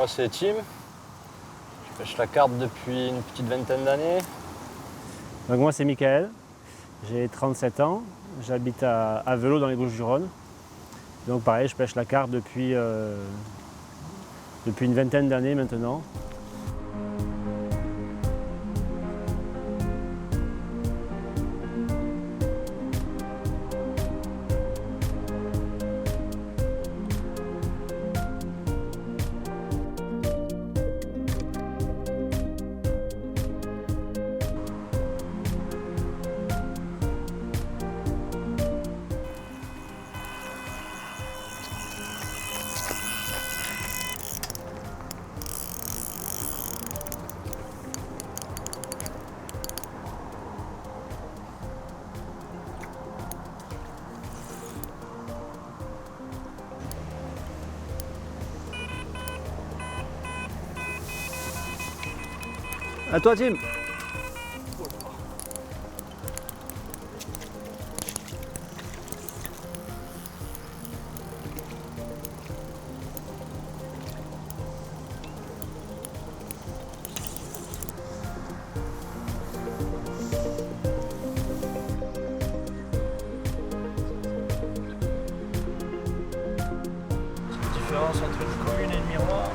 moi c'est Tim. Je pêche la carpe depuis une petite vingtaine d'années. Donc moi c'est Michael, j'ai 37 ans, j'habite à Velot dans les Bouches-du-Rhône. Donc pareil, je pêche la carpe depuis une vingtaine d'années maintenant. À toi Tim. Différence entre une commune et une miroir.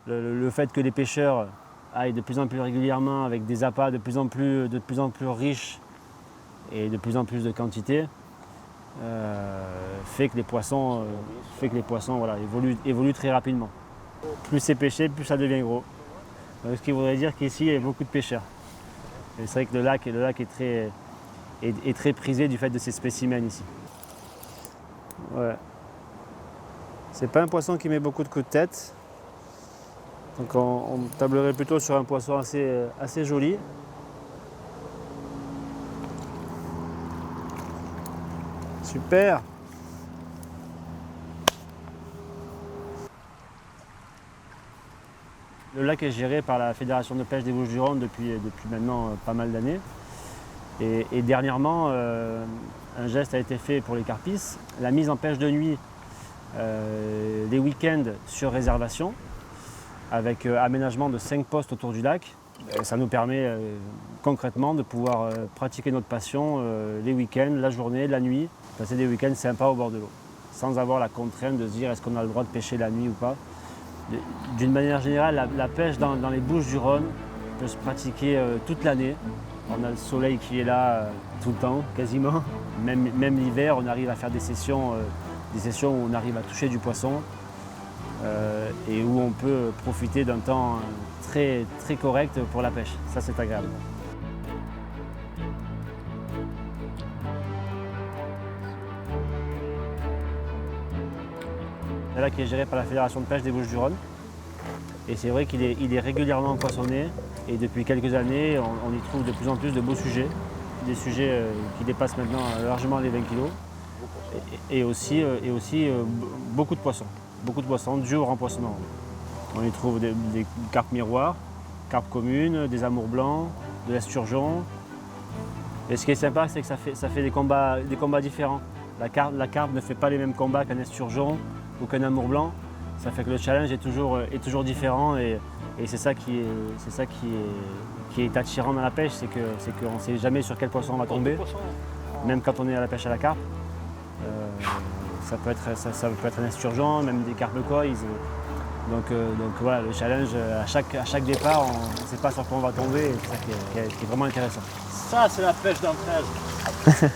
Le fait que les pêcheurs aillent de plus en plus régulièrement avec des appâts de plus en plus riches et de plus en plus de quantité fait que les poissons, voilà, évoluent très rapidement. Plus c'est pêché, plus ça devient gros. Donc, ce qui voudrait dire qu'ici il y a beaucoup de pêcheurs. Et c'est vrai que le lac est très prisé du fait de ces spécimens ici. Ouais. C'est pas un poisson qui met beaucoup de coups de tête. Donc on tablerait plutôt sur un poisson assez joli. Super! Le lac est géré par la Fédération de pêche des Bouches-du-Rhône depuis maintenant pas mal d'années. Et dernièrement, un geste a été fait pour les carpisses, la mise en pêche de nuit les week-ends sur réservation, avec aménagement de 5 postes autour du lac. Ça nous permet concrètement de pouvoir pratiquer notre passion les week-ends, la journée, la nuit, passer des week-ends sympas au bord de l'eau, sans avoir la contrainte de se dire est-ce qu'on a le droit de pêcher la nuit ou pas. D'une manière générale, la pêche dans les Bouches-du-Rhône peut se pratiquer toute l'année. On a le soleil qui est là tout le temps, quasiment. Même l'hiver, on arrive à faire des sessions où on arrive à toucher du poisson. Et où on peut profiter d'un temps très, très correct pour la pêche. Ça, c'est agréable. Le lac est géré par la Fédération de pêche des Bouches-du-Rhône. Et c'est vrai qu'il est régulièrement poissonné. Et depuis quelques années, on y trouve de plus en plus de beaux sujets. Des sujets qui dépassent maintenant largement les 20 kg. Et aussi beaucoup de poissons. Beaucoup de poissons dus au rempoissonnement. On y trouve des carpes miroirs, carpes communes, des amours blancs, de l'esturgeon. Et ce qui est sympa, c'est que ça fait des combats différents. La carpe ne fait pas les mêmes combats qu'un esturgeon ou qu'un amour blanc. Ça fait que le challenge est toujours différent et c'est ça qui est attirant dans la pêche, c'est qu'on ne sait jamais sur quel poisson on va tomber, même quand on est à la pêche à la carpe. Ça peut être un esturgeon, même des carpes koi. Donc voilà, le challenge, à chaque départ, on ne sait pas sur quoi on va tomber, et c'est ça qui est vraiment intéressant. Ça, c'est la pêche d'entraide.